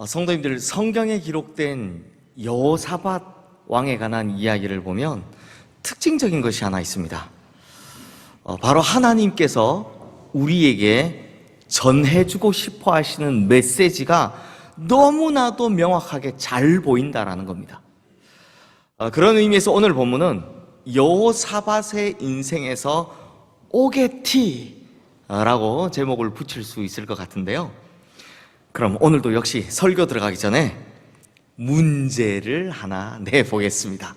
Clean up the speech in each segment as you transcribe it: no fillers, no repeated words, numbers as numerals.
성도님들, 성경에 기록된 여호사밧 왕에 관한 이야기를 보면 특징적인 것이 하나 있습니다. 바로 하나님께서 우리에게 전해주고 싶어 하시는 메시지가 너무나도 명확하게 잘 보인다라는 겁니다. 그런 의미에서 오늘 본문은 여호사밧의 인생에서 오게티라고 제목을 붙일 수 있을 것 같은데요. 그럼 오늘도 역시 설교 들어가기 전에 문제를 하나 내보겠습니다.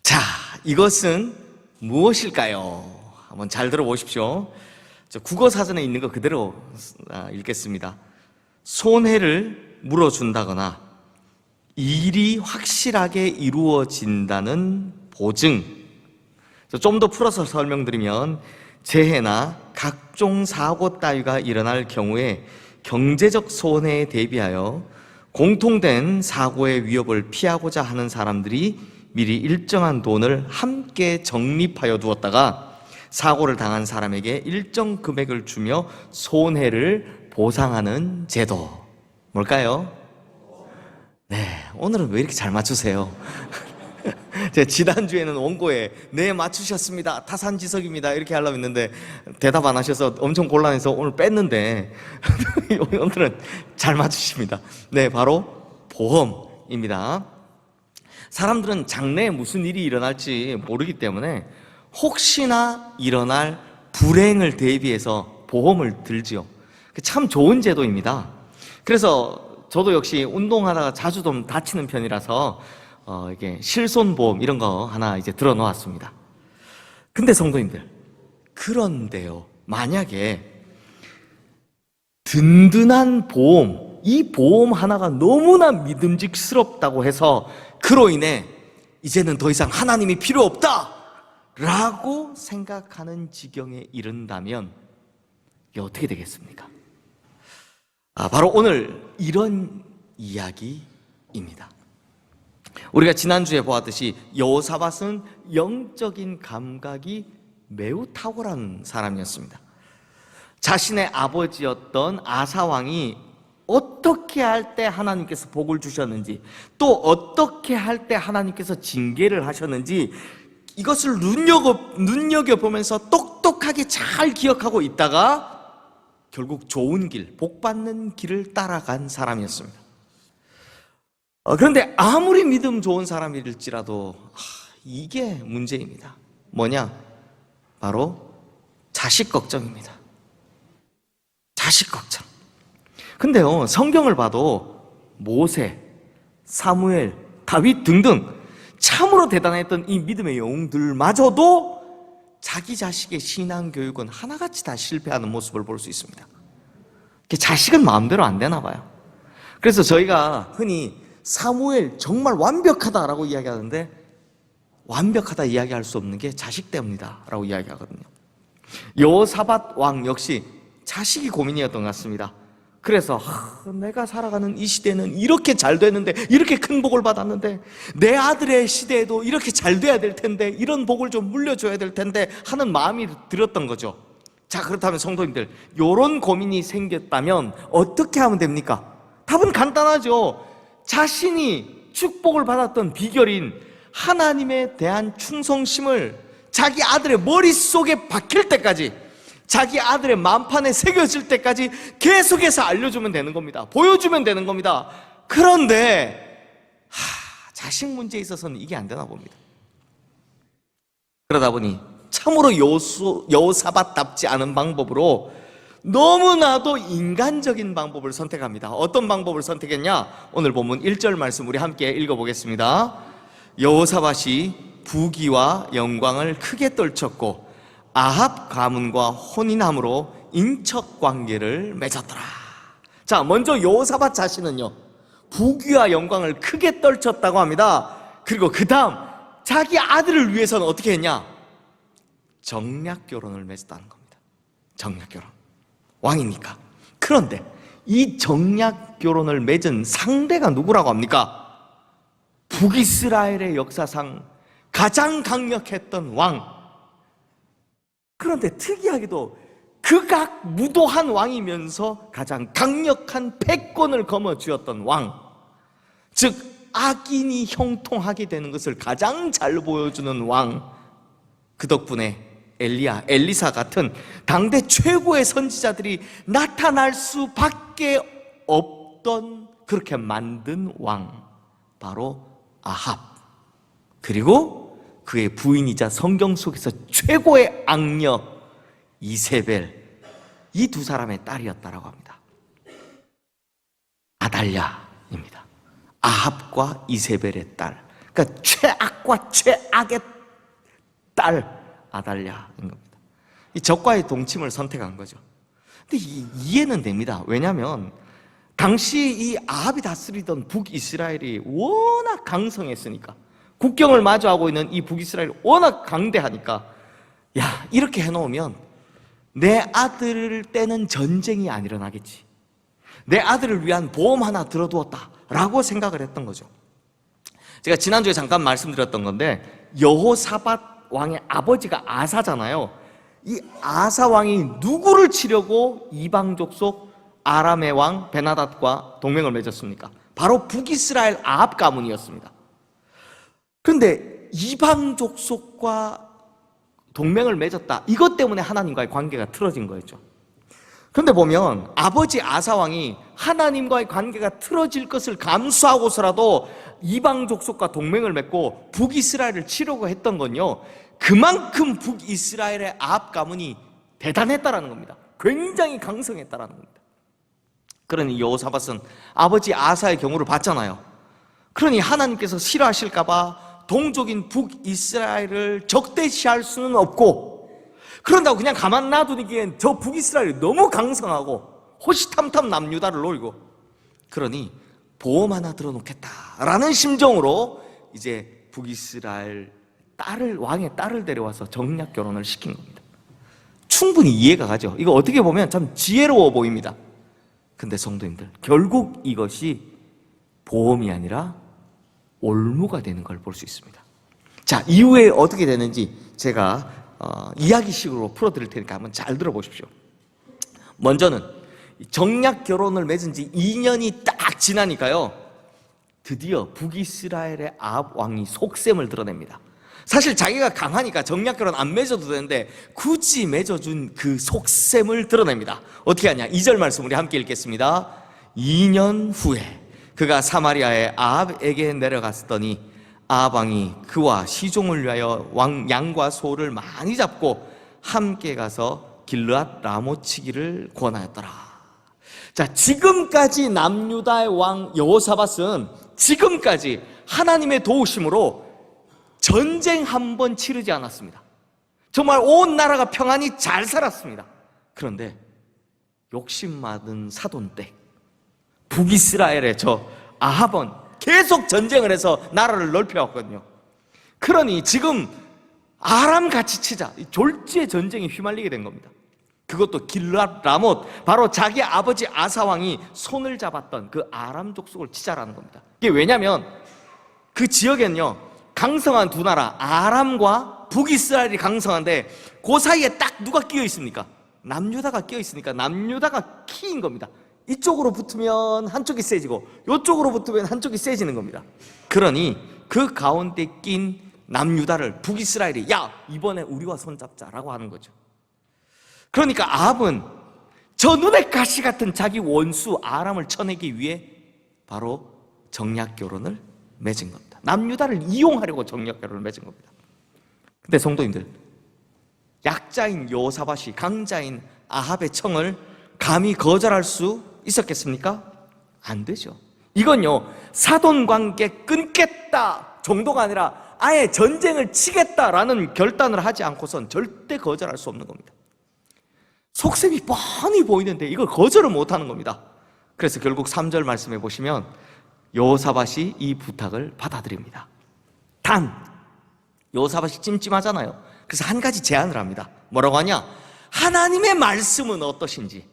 자, 이것은 무엇일까요? 한번 잘 들어보십시오. 국어사전에 있는 거 그대로 읽겠습니다. 손해를 물어준다거나 일이 확실하게 이루어진다는 보증. 좀 더 풀어서 설명드리면 재해나 각종 사고 따위가 일어날 경우에 경제적 손해에 대비하여 공통된 사고의 위협을 피하고자 하는 사람들이 미리 일정한 돈을 함께 적립하여 두었다가 사고를 당한 사람에게 일정 금액을 주며 손해를 보상하는 제도. 뭘까요? 네, 오늘은 왜 이렇게 잘 맞추세요? 제가 지난주에는 원고에 네, 맞추셨습니다, 타산지석입니다 이렇게 하려고 했는데 대답 안 하셔서 엄청 곤란해서 오늘 뺐는데 오늘은 잘 맞추십니다. 네, 바로 보험입니다. 사람들은 장래에 무슨 일이 일어날지 모르기 때문에 혹시나 일어날 불행을 대비해서 보험을 들지요. 참 좋은 제도입니다. 그래서 저도 역시 운동하다가 자주 좀 다치는 편이라서 이게 실손보험 이런 거 하나 이제 들어 놓았습니다. 근데 성도님들, 그런데요, 만약에 든든한 보험, 이 보험 하나가 너무나 믿음직스럽다고 해서 그로 인해 이제는 더 이상 하나님이 필요 없다 라고 생각하는 지경에 이른다면 이게 어떻게 되겠습니까? 바로 오늘 이런 이야기입니다. 우리가 지난주에 보았듯이 여호사밧은 영적인 감각이 매우 탁월한 사람이었습니다. 자신의 아버지였던 아사왕이 어떻게 할 때 하나님께서 복을 주셨는지, 또 어떻게 할 때 하나님께서 징계를 하셨는지 이것을 눈여겨보면서 똑똑하게 잘 기억하고 있다가 결국 좋은 길, 복받는 길을 따라간 사람이었습니다. 그런데 아무리 믿음 좋은 사람일지라도 이게 문제입니다. 뭐냐? 바로 자식 걱정입니다. 자식 걱정. 근데요, 성경을 봐도 모세, 사무엘, 다윗 등등 참으로 대단했던 이 믿음의 영웅들마저도 자기 자식의 신앙 교육은 하나같이 다 실패하는 모습을 볼 수 있습니다. 자식은 마음대로 안 되나 봐요. 그래서 저희가 흔히 사무엘 정말 완벽하다라고 이야기하는데 완벽하다 이야기할 수 없는 게 자식 때문이다 라고 이야기하거든요. 여호사밧 왕 역시 자식이 고민이었던 것 같습니다. 그래서 내가 살아가는 이 시대는 이렇게 잘 됐는데, 이렇게 큰 복을 받았는데, 내 아들의 시대에도 이렇게 잘 돼야 될 텐데, 이런 복을 좀 물려줘야 될 텐데 하는 마음이 들었던 거죠. 자, 그렇다면 성도님들, 이런 고민이 생겼다면 어떻게 하면 됩니까? 답은 간단하죠. 자신이 축복을 받았던 비결인 하나님에 대한 충성심을 자기 아들의 머릿속에 박힐 때까지, 자기 아들의 만판에 새겨질 때까지 계속해서 알려주면 되는 겁니다. 보여주면 되는 겁니다. 그런데 자식 문제에 있어서는 이게 안 되나 봅니다. 그러다 보니 참으로 여호사밧답지 않은 방법으로 너무나도 인간적인 방법을 선택합니다. 어떤 방법을 선택했냐? 오늘 본문 1절 말씀 우리 함께 읽어보겠습니다. 여호사밧이 부귀와 영광을 크게 떨쳤고 아합 가문과 혼인함으로 인척 관계를 맺었더라. 자, 먼저 여호사밧 자신은요, 부귀와 영광을 크게 떨쳤다고 합니다. 그리고 그 다음 자기 아들을 위해서는 어떻게 했냐? 정략 결혼을 맺었다는 겁니다. 정략 결혼. 왕이니까. 그런데 이 정략 결혼을 맺은 상대가 누구라고 합니까? 북이스라엘의 역사상 가장 강력했던 왕. 그런데 특이하게도 그 극악무도한 왕이면서 가장 강력한 패권을 거머쥐었던 왕, 즉 악인이 형통하게 되는 것을 가장 잘 보여주는 왕, 그 덕분에 엘리야, 엘리사 같은 당대 최고의 선지자들이 나타날 수밖에 없던, 그렇게 만든 왕, 바로 아합, 그리고 그의 부인이자 성경 속에서 최고의 악녀 이세벨, 이 두 사람의 딸이었다라고 합니다. 아달랴입니다. 아합과 이세벨의 딸, 그러니까 최악과 최악의 딸 아달랴인 겁니다. 이 적과의 동침을 선택한 거죠. 근데 이해는 됩니다. 왜냐하면 당시 이 아합이 다스리던 북이스라엘이 워낙 강성했으니까, 국경을 마주하고 있는 이 북이스라엘이 워낙 강대하니까, 야, 이렇게 해놓으면 내 아들 때는 전쟁이 안 일어나겠지, 내 아들을 위한 보험 하나 들어두었다라고 생각을 했던 거죠. 제가 지난주에 잠깐 말씀드렸던 건데, 여호사밧 왕의 아버지가 아사잖아요. 이 아사 왕이 누구를 치려고 이방 족속 아람의 왕 베나닷과 동맹을 맺었습니까? 바로 북이스라엘 아합 가문이었습니다. 그런데 이방 족속과 동맹을 맺었다, 이것 때문에 하나님과의 관계가 틀어진 거였죠. 그런데 보면 아버지 아사 왕이 하나님과의 관계가 틀어질 것을 감수하고서라도 이방 족속과 동맹을 맺고 북이스라엘을 치려고 했던 건요, 그만큼 북이스라엘의 아합 가문이 대단했다라는 겁니다. 굉장히 강성했다라는 겁니다. 그러니 여호사밧은 아버지 아사의 경우를 봤잖아요. 그러니 하나님께서 싫어하실까봐 동족인 북이스라엘을 적대시할 수는 없고, 그런다고 그냥 가만 놔두기엔 저 북이스라엘이 너무 강성하고 호시탐탐 남유다를 노리고, 그러니 보험 하나 들어놓겠다라는 심정으로 이제 북이스라엘 딸을, 왕의 딸을 데려와서 정략 결혼을 시킨 겁니다. 충분히 이해가 가죠. 이거 어떻게 보면 참 지혜로워 보입니다. 근데 성도님들, 결국 이것이 보험이 아니라 올무가 되는 걸 볼 수 있습니다. 자, 이후에 어떻게 되는지 제가 이야기식으로 풀어드릴 테니까 한번 잘 들어보십시오. 먼저는 정략 결혼을 맺은 지 2년이 딱 지나니까요, 드디어 북이스라엘의 아합 왕이 속셈을 드러냅니다. 사실 자기가 강하니까 정략 결혼 안 맺어도 되는데 굳이 맺어준 그 속셈을 드러냅니다. 어떻게 하냐, 2절 말씀 우리 함께 읽겠습니다. 2년 후에 그가 사마리아의 아합에게 내려갔더니 아합 왕이 그와 시종을 위하여 양과 소를 많이 잡고 함께 가서 길르앗 라모치기를 권하였더라. 자, 지금까지 남유다의 왕 여호사밧은 지금까지 하나님의 도우심으로 전쟁 한 번 치르지 않았습니다. 정말 온 나라가 평안히 잘 살았습니다. 그런데 욕심 많은 사돈 때 북이스라엘의 저 아합은 계속 전쟁을 해서 나라를 넓혀왔거든요. 그러니 지금 아람 같이 치자, 졸지의 전쟁에 휘말리게 된 겁니다. 그것도 길르앗 라못, 바로 자기 아버지 아사 왕이 손을 잡았던 그 아람 족속을 치자라는 겁니다. 이게 왜냐면 그 지역에는요, 강성한 두 나라 아람과 북이스라엘이 강성한데 그 사이에 딱 누가 끼어 있습니까? 남유다가 끼어 있으니까 남유다가 키인 겁니다. 이쪽으로 붙으면 한쪽이 세지고 이쪽으로 붙으면 한쪽이 세지는 겁니다. 그러니 그 가운데 낀 남유다를 북이스라엘이 야, 이번에 우리와 손잡자라고 하는 거죠. 그러니까 아합은 저 눈에 가시 같은 자기 원수 아람을 쳐내기 위해 바로 정략 결혼을 맺은 겁니다. 남유다를 이용하려고 정략 결혼을 맺은 겁니다. 근데 성도님들, 약자인 여호사밧이 강자인 아합의 청을 감히 거절할 수 있었겠습니까? 안 되죠. 이건요, 사돈 관계 끊겠다 정도가 아니라 아예 전쟁을 치겠다라는 결단을 하지 않고선 절대 거절할 수 없는 겁니다. 속셈이 뻔히 보이는데 이걸 거절을 못하는 겁니다. 그래서 결국 3절 말씀해 보시면 여호사밧이 이 부탁을 받아들입니다. 단 여호사밧이 찜찜하잖아요. 그래서 한 가지 제안을 합니다. 뭐라고 하냐? 하나님의 말씀은 어떠신지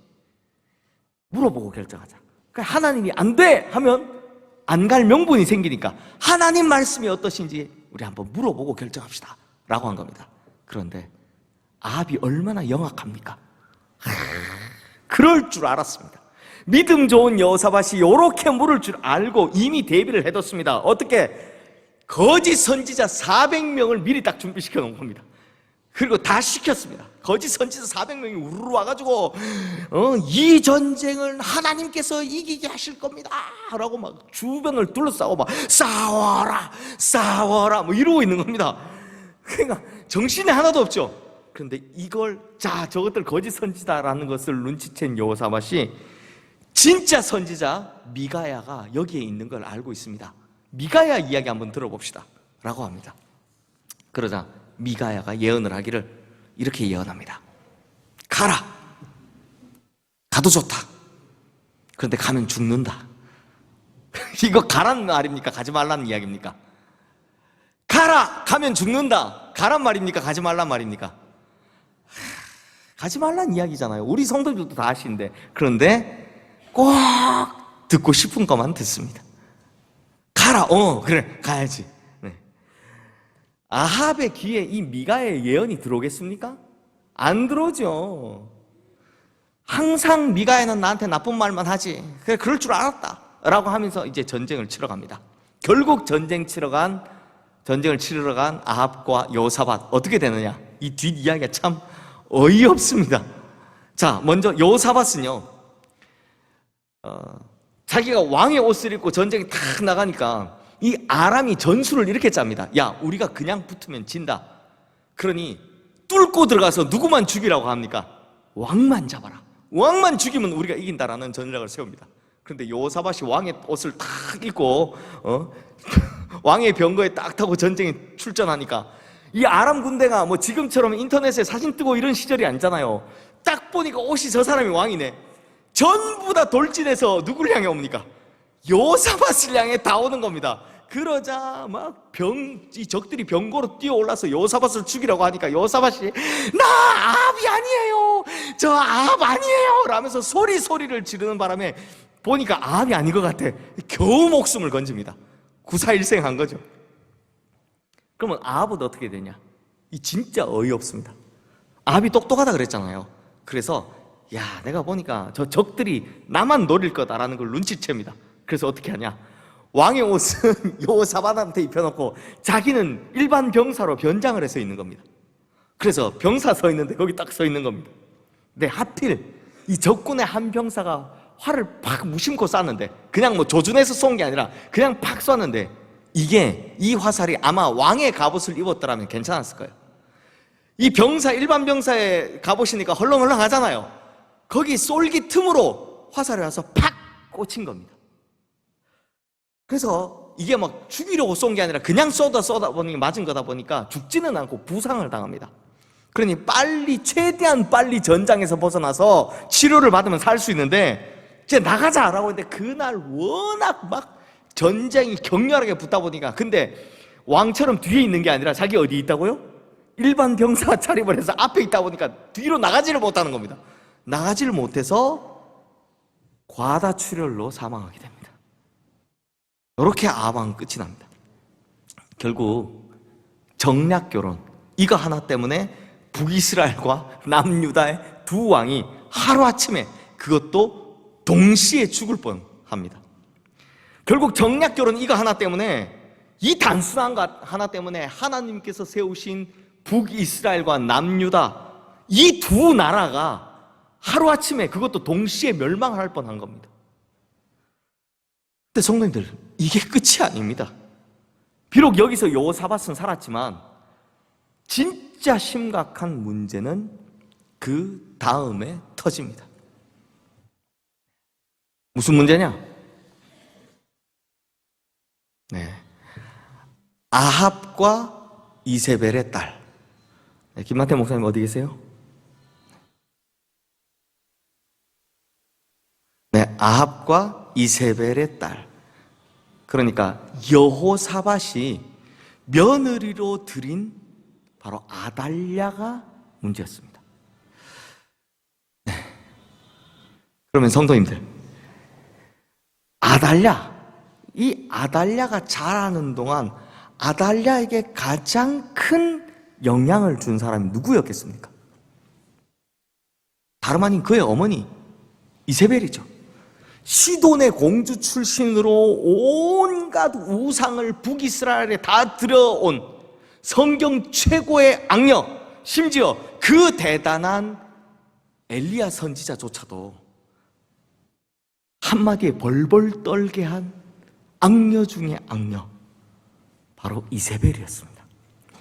물어보고 결정하자. 그러니까 하나님이 안 돼 하면 안 갈 명분이 생기니까 하나님 말씀이 어떠신지 우리 한번 물어보고 결정합시다 라고 한 겁니다. 그런데 아합이 얼마나 영악합니까? 그럴 줄 알았습니다. 믿음 좋은 여호사밧이 이렇게 물을 줄 알고 이미 대비를 해뒀습니다. 어떻게? 거짓 선지자 400명을 미리 딱 준비시켜 놓은 겁니다. 그리고 다 시켰습니다. 거짓 선지자 400명이 우르르 와가지고 이 전쟁을 하나님께서 이기게 하실 겁니다 라고 막 주변을 둘러싸고 막 싸워라 싸워라 뭐 이러고 있는 겁니다. 그러니까 정신이 하나도 없죠. 그런데 이걸 저것들 거짓 선지자라는 것을 눈치챈 여호사밧이 진짜 선지자 미가야가 여기에 있는 걸 알고 있습니다. 미가야 이야기 한번 들어봅시다 라고 합니다. 그러자 미가야가 예언을 하기를 이렇게 예언합니다. 가라. 가도 좋다. 그런데 가면 죽는다. 이거 가란 말입니까? 가지 말라는 이야기입니까? 가라. 가면 죽는다. 가란 말입니까? 가지 말란 말입니까? 가지 말란 이야기잖아요. 우리 성도들도 다 아시는데. 그런데 꼭 듣고 싶은 것만 듣습니다. 가라. 그래. 가야지. 아합의 귀에 이 미가의 예언이 들어오겠습니까? 안 들어오죠. 항상 미가야는 나한테 나쁜 말만 하지. 그래, 그럴 줄 알았다 라고 하면서 이제 전쟁을 치러 갑니다. 결국 전쟁을 치러 간 아합과 여호사밧 어떻게 되느냐? 이 뒷이야기가 참 어이없습니다. 자, 먼저 여호사밧은요 자기가 왕의 옷을 입고 전쟁에 탁 나가니까 이 아람이 전술을 이렇게 짭니다. 야, 우리가 그냥 붙으면 진다. 그러니 뚫고 들어가서 누구만 죽이라고 합니까? 왕만 잡아라. 왕만 죽이면 우리가 이긴다라는 전략을 세웁니다. 그런데 여호사밧이 왕의 옷을 탁 입고 왕의 병거에 딱 타고 전쟁에 출전하니까 이 아람 군대가 뭐 지금처럼 인터넷에 사진 뜨고 이런 시절이 아니잖아요. 딱 보니까 옷이 저 사람이 왕이네. 전부 다 돌진해서 누구를 향해 옵니까? 여호사밧을 향해 다 오는 겁니다. 그러자 막 이 적들이 병거로 뛰어올라서 여호사밧을 죽이라고 하니까 여호사밧이 나 아합이 아니에요. 저 아합 아니에요. 라면서 소리를 지르는 바람에 보니까 아합이 아닌 것 같아. 겨우 목숨을 건집니다. 구사일생한 거죠. 그러면 아합은 어떻게 되냐? 이 진짜 어이없습니다. 아합이 똑똑하다 그랬잖아요. 그래서 야, 내가 보니까 저 적들이 나만 노릴 거다라는 걸 눈치챕니다. 그래서 어떻게 하냐? 왕의 옷은 여호사밧한테 입혀놓고 자기는 일반 병사로 변장을 해서 있는 겁니다. 그래서 병사 서 있는데 거기 딱 서 있는 겁니다. 근데 하필 이 적군의 한 병사가 활을 팍 무심코 쐈는데 그냥 뭐 조준해서 쏜 게 아니라 그냥 팍 쐈는데 이 화살이 아마 왕의 갑옷을 입었더라면 괜찮았을 거예요. 이 일반 병사의 갑옷이니까 헐렁헐렁 하잖아요. 거기 쏠기 틈으로 화살이 와서 팍 꽂힌 겁니다. 그래서 이게 막 죽이려고 쏜 게 아니라 그냥 쏘다 보니 맞은 거다 보니까 죽지는 않고 부상을 당합니다. 그러니 최대한 빨리 전장에서 벗어나서 치료를 받으면 살 수 있는데 이제 나가자라고 했는데 그날 워낙 막 전쟁이 격렬하게 붙다 보니까 근데 왕처럼 뒤에 있는 게 아니라 자기 어디 있다고요? 일반 병사 차림을 해서 앞에 있다 보니까 뒤로 나가지를 못하는 겁니다. 나가지를 못해서 과다출혈로 사망하게 됩니다. 이렇게 아합은 끝이 납니다. 결국 정략결혼 이거 하나 때문에 북이스라엘과 남유다의 두 왕이 하루아침에 그것도 동시에 죽을 뻔합니다. 결국 정략결혼 이거 하나 때문에 이 단순한 것 하나 때문에 하나님께서 세우신 북이스라엘과 남유다 이 두 나라가 하루아침에 그것도 동시에 멸망을 할 뻔한 겁니다. 근데 성도님들 이게 끝이 아닙니다. 비록 여기서 여호사밧은 살았지만 진짜 심각한 문제는 그 다음에 터집니다. 무슨 문제냐? 아합과 이세벨의 딸. 김만태 목사님 어디 계세요? 아합과 이세벨의 딸. 그러니까 여호사밧이 며느리로 들인 바로 아달랴가 문제였습니다. 그러면 성도님들, 이 아달랴가 자라는 동안 아달랴에게 가장 큰 영향을 준 사람이 누구였겠습니까? 다름 아닌 그의 어머니 이세벨이죠. 시돈의 공주 출신으로 온갖 우상을 북이스라엘에 다 들여온 성경 최고의 악녀, 심지어 그 대단한 엘리야 선지자조차도 한마디에 벌벌 떨게 한 악녀 중에 악녀, 바로 이세벨이었습니다.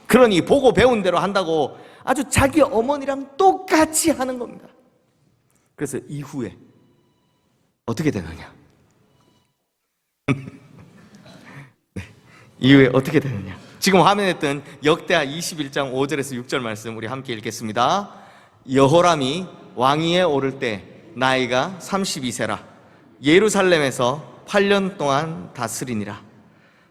그러니 보고 배운 대로 한다고 아주 자기 어머니랑 똑같이 하는 겁니다. 그래서 이후에 어떻게 되느냐? 네, 이후에 어떻게 되느냐? 지금 화면에 뜬 역대하 21장 5절에서 6절 말씀 우리 함께 읽겠습니다. 여호람이 왕위에 오를 때 나이가 32세라 예루살렘에서 8년 동안 다스리니라.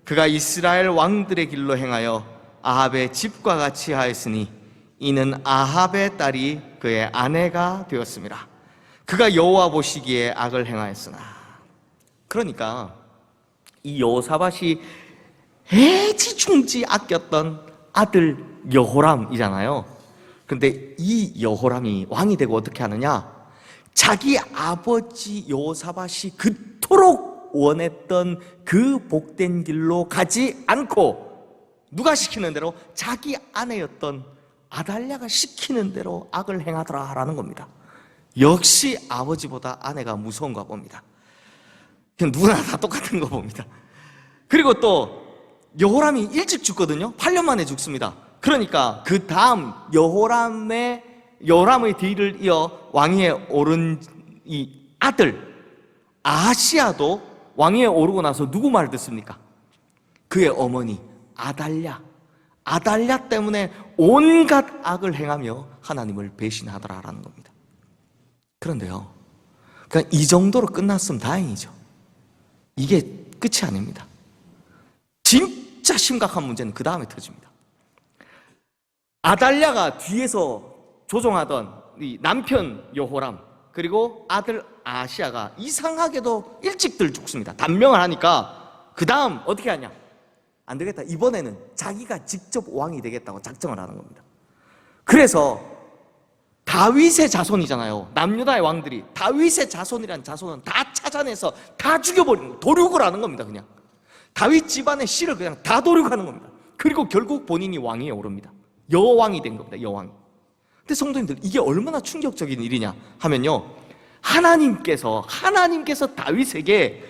그가 이스라엘 왕들의 길로 행하여 아합의 집과 같이 하였으니 이는 아합의 딸이 그의 아내가 되었습니다. 그가 여호와 보시기에 악을 행하였으나. 그러니까 이 여호사밧이 애지중지 아꼈던 아들 여호람이잖아요. 그런데 이 여호람이 왕이 되고 어떻게 하느냐? 자기 아버지 여호사밧이 그토록 원했던 그 복된 길로 가지 않고 누가 시키는 대로? 자기 아내였던 아달랴가 시키는 대로 악을 행하더라라는 겁니다. 역시 아버지보다 아내가 무서운가 봅니다. 그냥 누구나 다 똑같은 거 봅니다. 그리고 또 여호람이 일찍 죽거든요. 8년 만에 죽습니다. 그러니까 그 다음 여호람의 뒤를 이어 왕위에 오른 이 아들 아하시야도 왕위에 오르고 나서 누구 말을 듣습니까? 그의 어머니 아달랴 때문에 온갖 악을 행하며 하나님을 배신하더라라는 겁니다. 그런데요, 그냥 이 정도로 끝났으면 다행이죠. 이게 끝이 아닙니다. 진짜 심각한 문제는 그 다음에 터집니다. 아달랴가 뒤에서 조종하던 이 남편 여호람 그리고 아들 아시야가 이상하게도 일찍들 죽습니다. 단명을 하니까 그 다음 어떻게 하냐? 안 되겠다. 이번에는 자기가 직접 왕이 되겠다고 작정을 하는 겁니다. 그래서 다윗의 자손이잖아요. 남유다의 왕들이 다윗의 자손이란 자손은 다 찾아내서 다 죽여버리는, 도륙을 하는 겁니다. 그냥 다윗 집안의 씨를 그냥 다 도륙하는 겁니다. 그리고 결국 본인이 왕위에 오릅니다. 여왕이 된 겁니다. 여왕. 근데 성도님들, 이게 얼마나 충격적인 일이냐 하면요, 하나님께서 다윗에게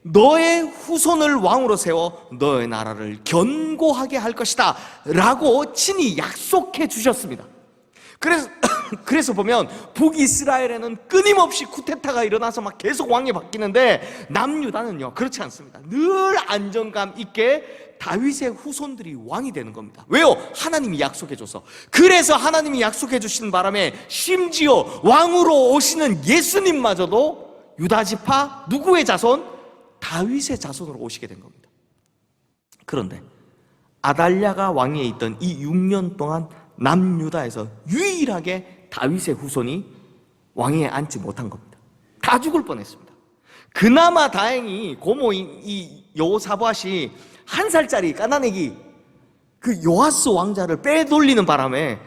너의 후손을 왕으로 세워 너의 나라를 견고하게 할 것이다 라고 친히 약속해 주셨습니다. 그래서 보면 북이스라엘에는 끊임없이 쿠데타가 일어나서 막 계속 왕이 바뀌는데 남유다는요 그렇지 않습니다. 늘 안정감 있게 다윗의 후손들이 왕이 되는 겁니다. 왜요? 하나님이 약속해 줘서. 그래서 하나님이 약속해 주시는 바람에 심지어 왕으로 오시는 예수님마저도 유다지파 누구의 자손? 다윗의 자손으로 오시게 된 겁니다. 그런데 아달랴가 왕위에 있던 이 6년 동안 남유다에서 유일하게 다윗의 후손이 왕위에 앉지 못한 겁니다. 다 죽을 뻔했습니다. 그나마 다행히 고모인 이 여호사밧이 1살짜리 까나내기 그 요아스 왕자를 빼돌리는 바람에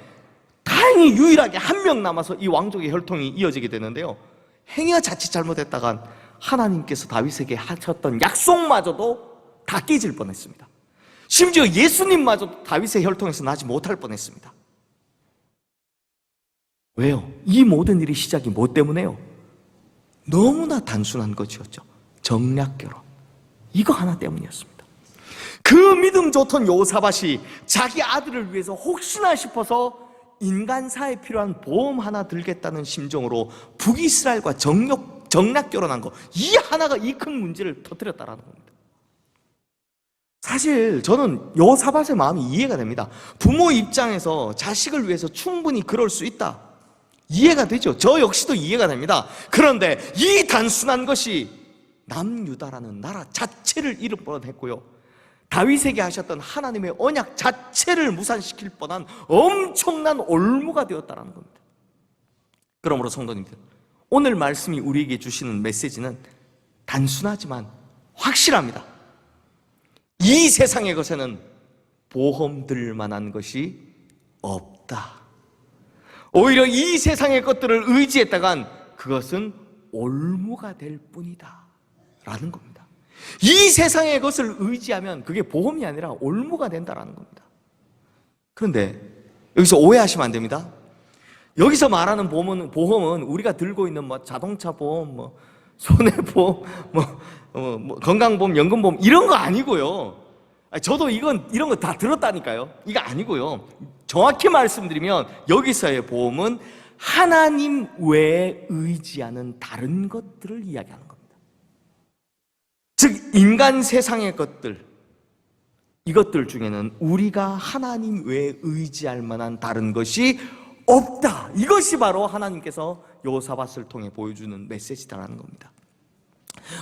다행히 유일하게 한 명 남아서 이 왕족의 혈통이 이어지게 되는데요, 행여 자칫 잘못했다간 하나님께서 다윗에게 하셨던 약속마저도 다 깨질 뻔했습니다. 심지어 예수님마저도 다윗의 혈통에서 나지 못할 뻔했습니다. 왜요? 이 모든 일이 시작이 뭐 때문에요? 너무나 단순한 것이었죠. 정략결혼. 이거 하나 때문이었습니다. 그 믿음 좋던 여호사밧이 자기 아들을 위해서 혹시나 싶어서 인간사에 필요한 보험 하나 들겠다는 심정으로 북이스라엘과 정략결혼한 거, 이 하나가 이 큰 문제를 터뜨렸다라는 겁니다. 사실 저는 여호사밧의 마음이 이해가 됩니다. 부모 입장에서 자식을 위해서 충분히 그럴 수 있다, 이해가 되죠. 저 역시도 이해가 됩니다. 그런데 이 단순한 것이 남유다라는 나라 자체를 잃을 뻔했고요, 다윗에게 하셨던 하나님의 언약 자체를 무산시킬 뻔한 엄청난 올무가 되었다는 겁니다. 그러므로 성도님들, 오늘 말씀이 우리에게 주시는 메시지는 단순하지만 확실합니다. 이 세상의 것에는 보험 들 만한 것이 없다. 오히려 이 세상의 것들을 의지했다간 그것은 올무가 될 뿐이다 라는 겁니다. 이 세상의 것을 의지하면 그게 보험이 아니라 올무가 된다라는 겁니다. 그런데 여기서 오해하시면 안 됩니다. 여기서 말하는 보험은 우리가 들고 있는 뭐 자동차 보험, 뭐 손해보험, 뭐 건강보험, 연금보험 이런 거 아니고요. 저도 이런 거 다 들었다니까요. 이거 아니고요. 정확히 말씀드리면 여기서의 보험은 하나님 외에 의지하는 다른 것들을 이야기하는 겁니다. 즉 인간 세상의 것들, 이것들 중에는 우리가 하나님 외에 의지할 만한 다른 것이 없다. 이것이 바로 하나님께서 여호사밧을 통해 보여주는 메시지다라는 겁니다.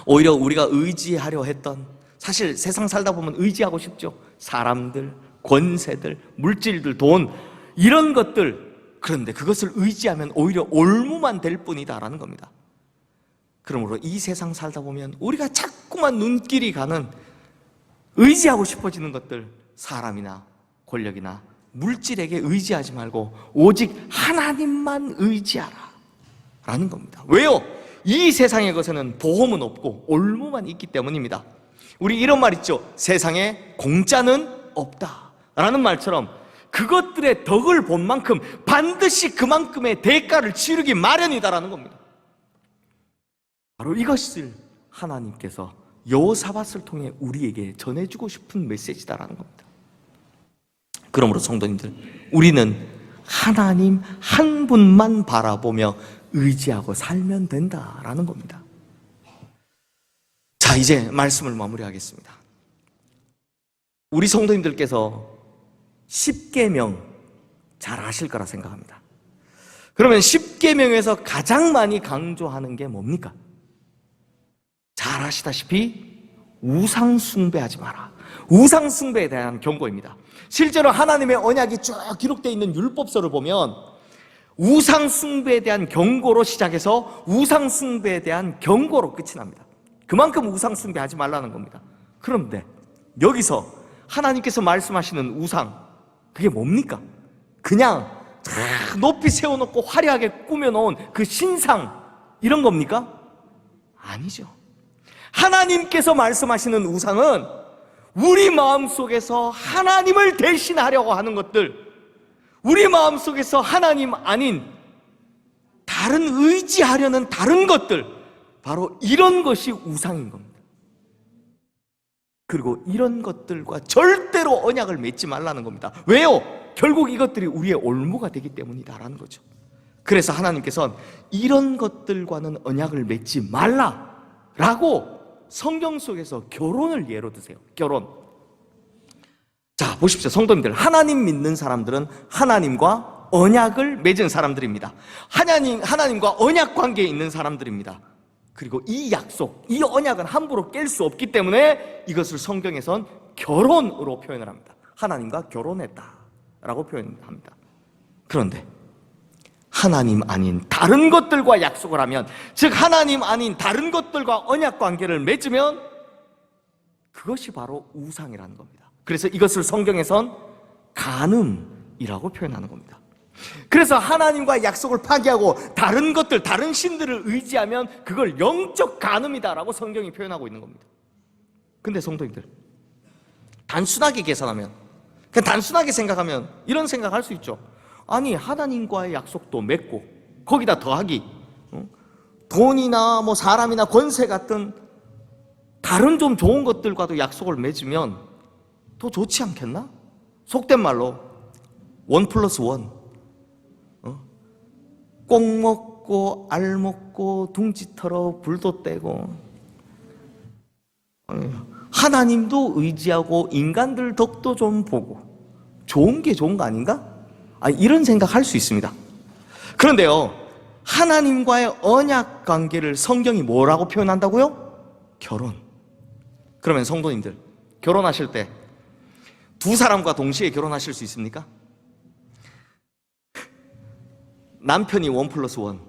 오히려 우리가 의지하려 했던, 사실 세상 살다 보면 의지하고 싶죠. 사람들, 권세들, 물질들, 돈 이런 것들. 그런데 그것을 의지하면 오히려 올무만 될 뿐이다라는 겁니다. 그러므로 이 세상 살다 보면 우리가 자꾸만 눈길이 가는 의지하고 싶어지는 것들, 사람이나 권력이나 물질에게 의지하지 말고 오직 하나님만 의지하라 라는 겁니다. 왜요? 이 세상의 것에는 보험은 없고 올무만 있기 때문입니다. 우리 이런 말 있죠. 세상에 공짜는 없다 라는 말처럼 그것들의 덕을 본 만큼 반드시 그만큼의 대가를 치르기 마련이다라는 겁니다. 바로 이것을 하나님께서 여호사밧을 통해 우리에게 전해주고 싶은 메시지다라는 겁니다. 그러므로 성도님들, 우리는 하나님 한 분만 바라보며 의지하고 살면 된다라는 겁니다. 자, 이제 말씀을 마무리하겠습니다. 우리 성도님들께서 십계명 잘 아실 거라 생각합니다. 그러면 십계명에서 가장 많이 강조하는 게 뭡니까? 잘 아시다시피 우상 숭배하지 마라. 우상 숭배에 대한 경고입니다. 실제로 하나님의 언약이 쭉 기록되어 있는 율법서를 보면 우상 숭배에 대한 경고로 시작해서 우상 숭배에 대한 경고로 끝이 납니다. 그만큼 우상 숭배하지 말라는 겁니다. 그런데 여기서 하나님께서 말씀하시는 우상, 그게 뭡니까? 그냥 높이 세워놓고 화려하게 꾸며놓은 그 신상 이런 겁니까? 아니죠. 하나님께서 말씀하시는 우상은 우리 마음속에서 하나님을 대신하려고 하는 것들, 우리 마음속에서 하나님 아닌 다른 의지하려는 다른 것들, 바로 이런 것이 우상인 겁니다. 그리고 이런 것들과 절대로 언약을 맺지 말라는 겁니다. 왜요? 결국 이것들이 우리의 올무가 되기 때문이다라는 거죠. 그래서 하나님께서는 이런 것들과는 언약을 맺지 말라라고 성경 속에서 결혼을 예로 드세요. 결혼. 자, 보십시오. 성도님들, 하나님 믿는 사람들은 하나님과 언약을 맺은 사람들입니다. 하나님과 언약 관계에 있는 사람들입니다. 그리고 이 약속, 이 언약은 함부로 깰 수 없기 때문에 이것을 성경에선 결혼으로 표현을 합니다. 하나님과 결혼했다라고 표현합니다. 그런데 하나님 아닌 다른 것들과 약속을 하면, 즉 하나님 아닌 다른 것들과 언약 관계를 맺으면 그것이 바로 우상이라는 겁니다. 그래서 이것을 성경에선 간음이라고 표현하는 겁니다. 그래서 하나님과 약속을 파기하고 다른 것들, 다른 신들을 의지하면 그걸 영적 간음이다라고 성경이 표현하고 있는 겁니다. 근데 성도님들, 단순하게 계산하면, 그냥 단순하게 생각하면 이런 생각할 수 있죠. 아니, 하나님과의 약속도 맺고 거기다 더하기 돈이나 뭐 사람이나 권세 같은 다른 좀 좋은 것들과도 약속을 맺으면 더 좋지 않겠나? 속된 말로 1+1, 꼭 먹고 알 먹고 둥지 털어 불도 떼고, 하나님도 의지하고 인간들 덕도 좀 보고 좋은 게 좋은 거 아닌가? 이런 생각할 수 있습니다. 그런데요, 하나님과의 언약 관계를 성경이 뭐라고 표현한다고요? 결혼. 그러면 성도님들, 결혼하실 때 두 사람과 동시에 결혼하실 수 있습니까? 남편이 1+1,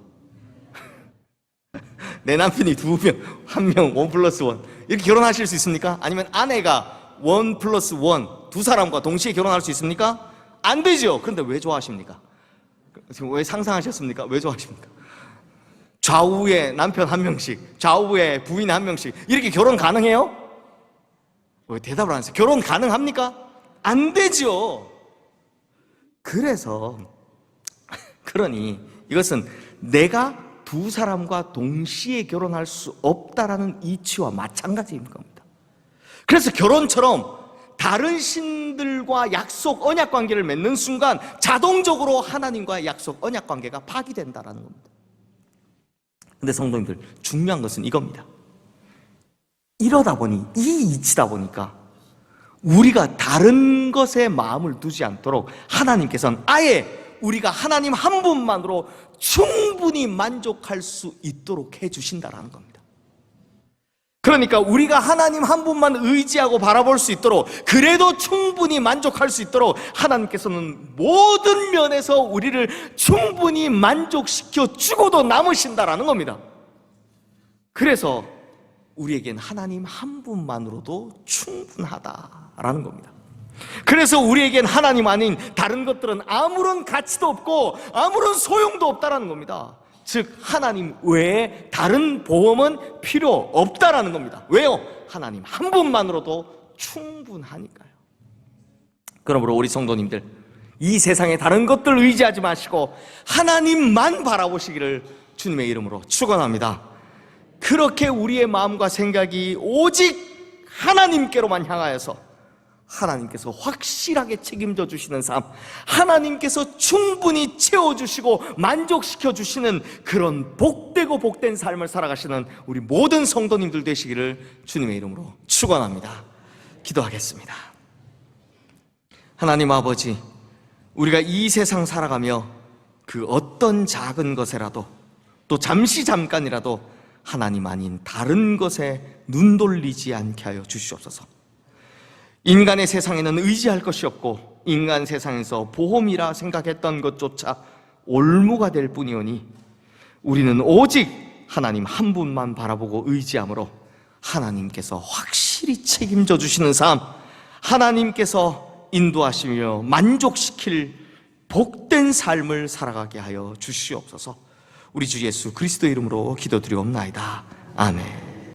내 남편이 2명, 1명 1+1 이렇게 결혼하실 수 있습니까? 아니면 아내가 1+1 두 사람과 동시에 결혼할 수 있습니까? 안 되죠. 그런데 왜 좋아하십니까? 지금 왜 상상하셨습니까? 왜 좋아하십니까? 좌우에 남편 한 명씩, 좌우에 부인 한 명씩, 이렇게 결혼 가능해요? 왜 대답을 안 하세요? 결혼 가능합니까? 안 되죠. 그러니 이것은 내가 두 사람과 동시에 결혼할 수 없다라는 이치와 마찬가지인 겁니다. 그래서 결혼처럼 다른 신들과 약속, 언약 관계를 맺는 순간 자동적으로 하나님과의 약속, 언약 관계가 파기된다라는 겁니다. 근데 성도님들, 중요한 것은 이겁니다. 이러다 보니, 이 이치다 보니까 우리가 다른 것에 마음을 두지 않도록 하나님께서는 아예 우리가 하나님 한 분만으로 충분히 만족할 수 있도록 해주신다라는 겁니다. 그러니까 우리가 하나님 한 분만 의지하고 바라볼 수 있도록, 그래도 충분히 만족할 수 있도록 하나님께서는 모든 면에서 우리를 충분히 만족시켜 주고도 남으신다라는 겁니다. 그래서 우리에겐 하나님 한 분만으로도 충분하다라는 겁니다. 그래서 우리에겐 하나님 아닌 다른 것들은 아무런 가치도 없고 아무런 소용도 없다라는 겁니다. 즉 하나님 외에 다른 보험은 필요 없다라는 겁니다. 왜요? 하나님 한 분만으로도 충분하니까요. 그러므로 우리 성도님들, 이 세상의 다른 것들 의지하지 마시고 하나님만 바라보시기를 주님의 이름으로 축원합니다. 그렇게 우리의 마음과 생각이 오직 하나님께로만 향하여서 하나님께서 확실하게 책임져 주시는 삶, 하나님께서 충분히 채워주시고 만족시켜 주시는 그런 복되고 복된 삶을 살아가시는 우리 모든 성도님들 되시기를 주님의 이름으로 축원합니다. 기도하겠습니다. 하나님 아버지, 우리가 이 세상 살아가며 그 어떤 작은 것에라도, 또 잠깐이라도 하나님 아닌 다른 것에 눈 돌리지 않게 하여 주시옵소서. 인간의 세상에는 의지할 것이 없고 인간 세상에서 보험이라 생각했던 것조차 올무가 될 뿐이오니 우리는 오직 하나님 한 분만 바라보고 의지함으로 하나님께서 확실히 책임져 주시는 삶, 하나님께서 인도하시며 만족시킬 복된 삶을 살아가게 하여 주시옵소서. 우리 주 예수 그리스도의 이름으로 기도드리옵나이다. 아멘.